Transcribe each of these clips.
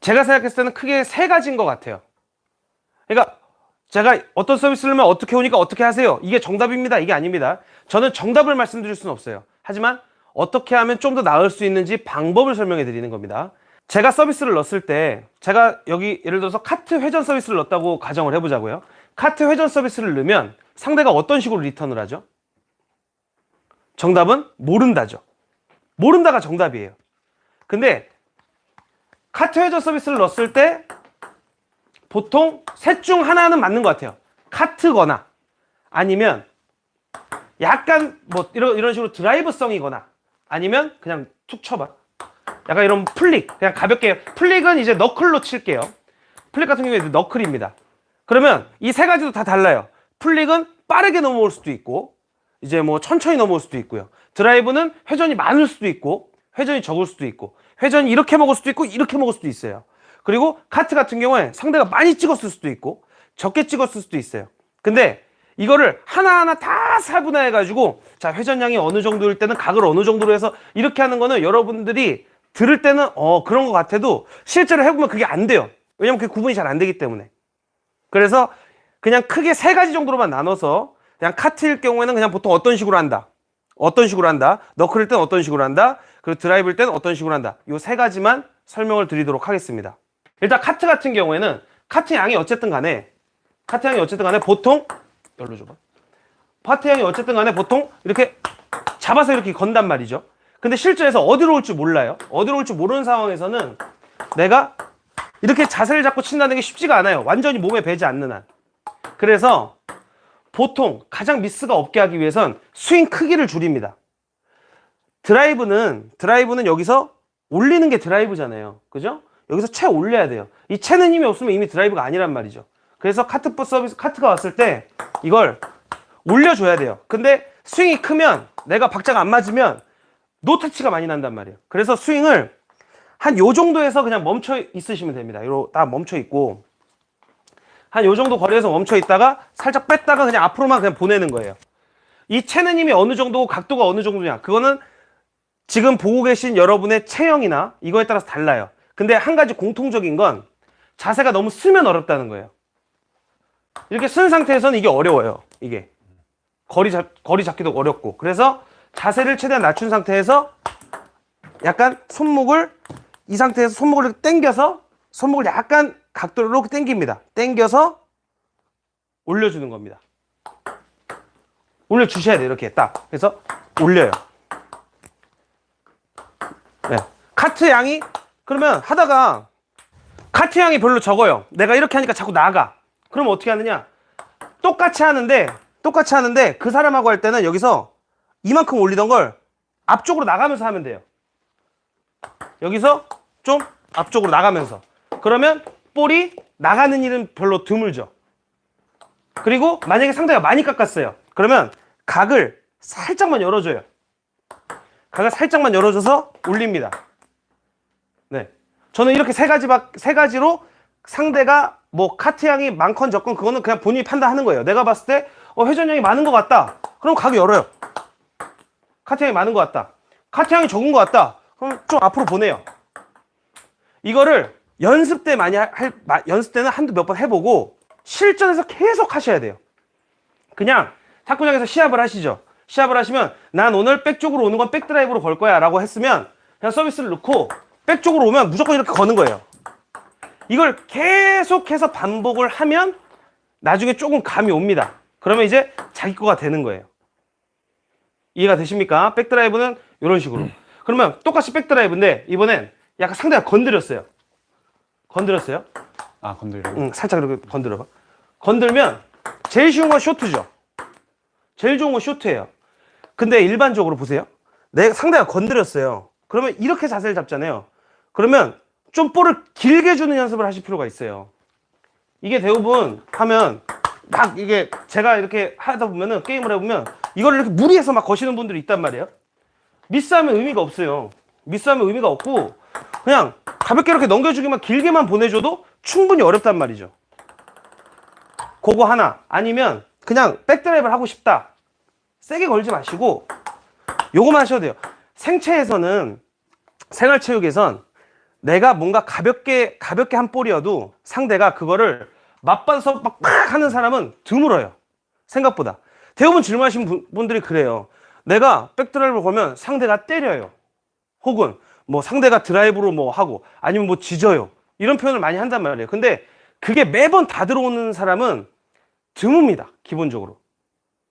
제가 생각했을 때는 크게 세 가지인 것 같아요. 그러니까 제가 어떤 서비스를 하면 어떻게 오니까 어떻게 하세요, 이게 정답입니다, 이게 아닙니다. 저는 정답을 말씀드릴 수는 없어요. 하지만 어떻게 하면 좀 더 나을 수 있는지 방법을 설명해 드리는 겁니다. 제가 서비스를 넣었을 때, 제가 여기 예를 들어서 카트 회전 서비스를 넣었다고 가정을 해보자고요. 카트 회전 서비스를 넣으면 상대가 어떤 식으로 리턴을 하죠? 정답은 모른다죠. 모른다가 정답이에요. 근데 카트 회전 서비스를 넣었을 때 보통 셋 중 하나는 맞는 것 같아요. 카트거나 아니면 약간 뭐 이런 식으로 드라이브성이거나 아니면 그냥 툭 쳐봐. 약간 이런 플릭, 그냥 가볍게. 플릭은 이제 너클로 칠게요. 플릭 같은 경우에 너클입니다. 그러면 이 세 가지도 다 달라요. 플릭은 빠르게 넘어올 수도 있고 이제 뭐 천천히 넘어올 수도 있고요. 드라이브는 회전이 많을 수도 있고 회전이 적을 수도 있고 회전이 이렇게 먹을 수도 있고 이렇게 먹을 수도 있어요. 그리고 카트 같은 경우에 상대가 많이 찍었을 수도 있고 적게 찍었을 수도 있어요. 근데 이거를 하나하나 다 사분해해 가지고 자, 회전량이 어느 정도일 때는 각을 어느 정도로 해서 이렇게 하는 거는 여러분들이 들을 때는 그런 것 같아도 실제로 해보면 그게 안 돼요. 왜냐면 그게 구분이 잘 안 되기 때문에. 그래서 그냥 크게 세 가지 정도로만 나눠서 그냥 카트일 경우에는 그냥 보통 어떤 식으로 한다, 어떤 식으로 한다, 너클일 때는 어떤 식으로 한다, 그리고 드라이브일 때는 어떤 식으로 한다, 요 세 가지만 설명을 드리도록 하겠습니다. 일단 카트 같은 경우에는 카트 양이 어쨌든 간에 보통 열로 줘봐. 카트 양이 어쨌든 간에 보통 이렇게 잡아서 이렇게 건단 말이죠. 근데 실제에서 어디로 올 줄 몰라요. 어디로 올 줄 모르는 상황에서는 내가 이렇게 자세를 잡고 친다는 게 쉽지가 않아요. 완전히 몸에 배지 않는 한. 그래서 보통 가장 미스가 없게 하기 위해선 스윙 크기를 줄입니다. 드라이브는 여기서 올리는 게 드라이브잖아요. 그죠? 여기서 채 올려야 돼요. 이 채는 힘이 없으면 이미 드라이브가 아니란 말이죠. 그래서 카트가 왔을 때 이걸 올려줘야 돼요. 근데 스윙이 크면 내가 박자가 안 맞으면 노터치가 많이 난단 말이에요. 그래서 스윙을 한 요 정도에서 그냥 멈춰 있으시면 됩니다. 요로 딱 멈춰 있고 한 요 정도 거리에서 멈춰 있다가 살짝 뺐다가 그냥 앞으로만 그냥 보내는 거예요. 이 채는 힘이 어느 정도고 각도가 어느 정도냐, 그거는 지금 보고 계신 여러분의 체형이나 이거에 따라서 달라요. 근데 한 가지 공통적인 건 자세가 너무 쓰면 어렵다는 거예요. 이렇게 쓴 상태에서는 이게 어려워요. 이게 거리 잡기도 어렵고. 그래서 자세를 최대한 낮춘 상태에서 약간 이 상태에서 손목을 이렇게 당겨서 손목을 약간 각도로 이렇게 당깁니다. 당겨서 올려주는 겁니다. 올려주셔야 돼요. 이렇게 딱. 그래서 올려요. 네. 카트 양이 그러면 하다가 카트 양이 별로 적어요. 내가 이렇게 하니까 자꾸 나가. 그러면 어떻게 하느냐? 똑같이 하는데 그 사람하고 할 때는 여기서 이만큼 올리던 걸 앞쪽으로 나가면서 하면 돼요. 여기서 좀 앞쪽으로 나가면서. 그러면 볼이 나가는 일은 별로 드물죠. 그리고 만약에 상대가 많이 깎았어요. 그러면 각을 살짝만 열어줘요. 각을 살짝만 열어줘서 올립니다. 네, 저는 이렇게 세 가지로 상대가 뭐 카트 양이 많건 적건 그거는 그냥 본인이 판단하는 거예요. 내가 봤을 때 회전량이 많은 것 같다. 그럼 각을 열어요. 카트 양이 많은 것 같다. 카트 양이 적은 것 같다. 그럼 좀 앞으로 보내요. 이거를 연습 때는 한두 몇 번 해보고 실전에서 계속 하셔야 돼요. 그냥 탁구장에서 시합을 하시죠. 시합을 하시면 난 오늘 백 쪽으로 오는 건 백드라이브로 걸 거야 라고 했으면 그냥 서비스를 넣고 백 쪽으로 오면 무조건 이렇게 거는 거예요. 이걸 계속해서 반복을 하면 나중에 조금 감이 옵니다. 그러면 이제 자기 거가 되는 거예요. 이해가 되십니까? 백드라이브는 이런 식으로. 그러면 똑같이 백드라이브인데 이번엔 약간 상대가 건드렸어요. 아, 건드리라고? 응, 살짝 이렇게 건드려봐. 건들면 제일 쉬운 건 쇼트죠. 제일 좋은 건 쇼트예요. 근데 일반적으로 보세요. 상대가 건드렸어요. 그러면 이렇게 자세를 잡잖아요. 그러면 좀 볼을 길게 주는 연습을 하실 필요가 있어요. 이게 대부분 하면 막 이게 제가 이렇게 하다 보면은 게임을 해보면 이걸 이렇게 무리해서 막 거시는 분들이 있단 말이에요. 미스하면 의미가 없어요. 미스하면 의미가 없고 그냥 가볍게 이렇게 넘겨주기만 길게만 보내줘도 충분히 어렵단 말이죠. 그거 하나. 아니면 그냥 백드라이브를 하고 싶다. 세게 걸지 마시고 요거만 하셔도 돼요. 생체에서는, 생활체육에선 내가 뭔가 가볍게 한 볼이어도 상대가 그거를 맞받아서 막 하는 사람은 드물어요. 생각보다. 대부분 질문하신 분들이 그래요. 내가 백드라이브를 걸면 상대가 때려요. 혹은 뭐 상대가 드라이브로 뭐 하고 아니면 뭐 지져요. 이런 표현을 많이 한단 말이에요. 근데 그게 매번 다 들어오는 사람은 드뭅니다. 기본적으로.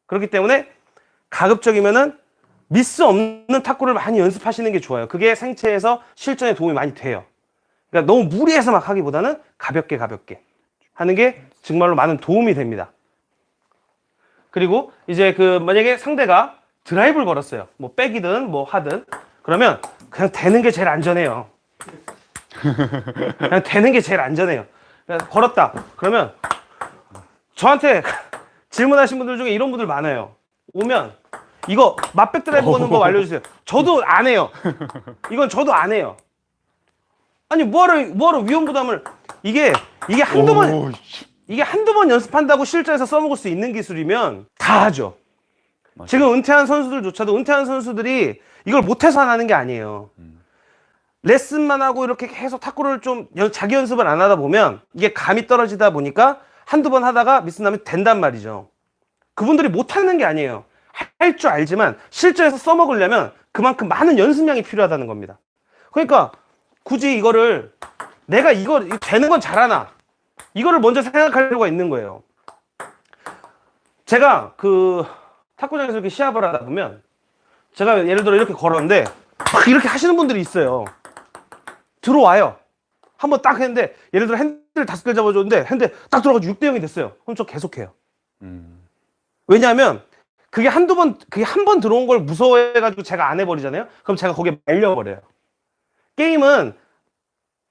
그렇기 때문에 가급적이면은 미스 없는 탁구를 많이 연습하시는 게 좋아요. 그게 생체에서 실전에 도움이 많이 돼요. 그러니까 너무 무리해서 막 하기보다는 가볍게 하는 게 정말로 많은 도움이 됩니다. 그리고 이제 만약에 상대가 드라이브를 걸었어요. 뭐 백이든 뭐 하든 그러면 그냥 대는 게 제일 안전해요. 그냥 대는 게 제일 안전해요. 그냥 걸었다. 그러면 저한테 질문하신 분들 중에 이런 분들 많아요. 오면 이거 맛백 드라이브 거는 법 알려주세요. 저도 안 해요. 이건 저도 안 해요. 아니 뭐하러 위험 부담을 이게 한두 번 연습한다고 실전에서 써먹을 수 있는 기술이면 다 하죠. 맞아. 지금 은퇴한 선수들조차도 은퇴한 선수들이 이걸 못해서 안 하는 게 아니에요. 레슨만 하고 이렇게 계속 탁구를 좀 자기 연습을 안 하다 보면 이게 감이 떨어지다 보니까 한두 번 하다가 미스 나면 된단 말이죠. 그분들이 못하는 게 아니에요. 할 줄 알지만 실전에서 써먹으려면 그만큼 많은 연습량이 필요하다는 겁니다. 그러니까 굳이 이거를 내가 이거 되는 건 잘하나 이거를 먼저 생각할 필요가 있는 거예요. 제가 탁구장에서 이렇게 시합을 하다 보면 제가 예를 들어 이렇게 걸었는데 막 이렇게 하시는 분들이 있어요. 들어와요. 한번 딱 했는데 예를 들어 핸들 5개 잡아줬는데 핸들 딱 들어가지고 6대0이 됐어요. 그럼 저 계속해요. 왜냐하면 그게 한 번 들어온 걸 무서워해가지고 제가 안 해버리잖아요. 그럼 제가 거기에 말려버려요. 게임은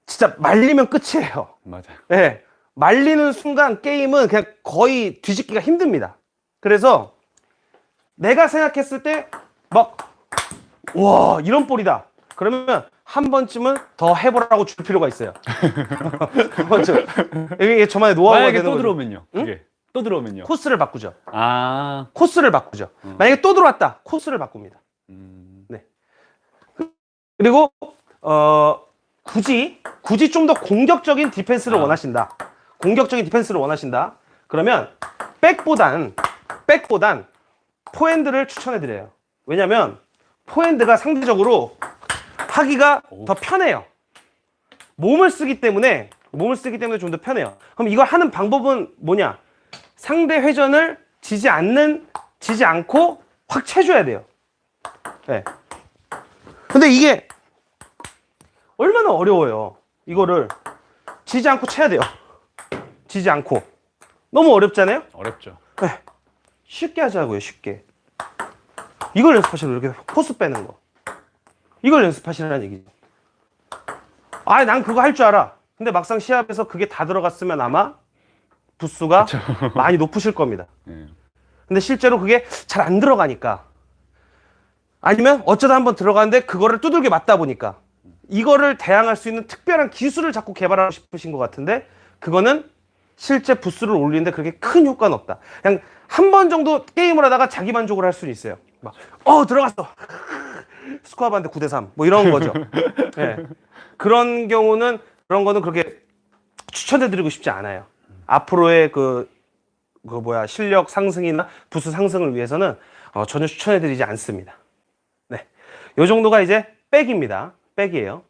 진짜 말리면 끝이에요. 맞아요. 네, 말리는 순간 게임은 그냥 거의 뒤집기가 힘듭니다. 그래서 내가 생각했을 때 막 와 이런 볼이다. 그러면 한 번쯤은 더 해보라고 줄 필요가 있어요. 한 번쯤. 이게 저만의 노하우가 만약에 되는 또 거죠. 들어오면요. 응? 그게 또 들어오면요. 코스를 바꾸죠. 아. 코스를 바꾸죠. 만약에 또 들어왔다. 코스를 바꿉니다. 네. 그리고 굳이 좀 더 공격적인 디펜스를 원하신다. 공격적인 디펜스를 원하신다. 그러면 백보단 포핸드를 추천해 드려요. 왜냐면 포핸드가 상대적으로 하기가 더 편해요. 몸을 쓰기 때문에 좀 더 편해요. 그럼 이걸 하는 방법은 뭐냐? 상대 회전을 지지 않고 확 채줘야 돼요. 네. 근데 이게 얼마나 어려워요. 이거를 지지 않고 쳐야 돼요. 지지 않고. 너무 어렵잖아요? 어렵죠. 네. 쉽게 하자고요, 쉽게. 이걸 연습하시라고, 이렇게 코스 빼는 거. 이걸 연습하시라는 얘기죠. 아, 난 그거 할 줄 알아. 근데 막상 시합에서 그게 다 들어갔으면 아마 부수가 그쵸. 많이 높으실 겁니다. 근데 실제로 그게 잘 안 들어가니까. 아니면 어쩌다 한번 들어가는데 그거를 두들겨 맞다 보니까 이거를 대항할 수 있는 특별한 기술을 자꾸 개발하고 싶으신 것 같은데 그거는 실제 부스를 올리는데 그렇게 큰 효과는 없다. 그냥 한 번 정도 게임을 하다가 자기 만족을 할 수는 있어요. 막, 들어갔어. 스코어반데 9대3. 뭐 이런 거죠. 네. 그런 거는 그렇게 추천해드리고 싶지 않아요. 앞으로의 실력 상승이나 부스 상승을 위해서는 전혀 추천해드리지 않습니다. 네. 요 정도가 이제 백입니다. 백이에요.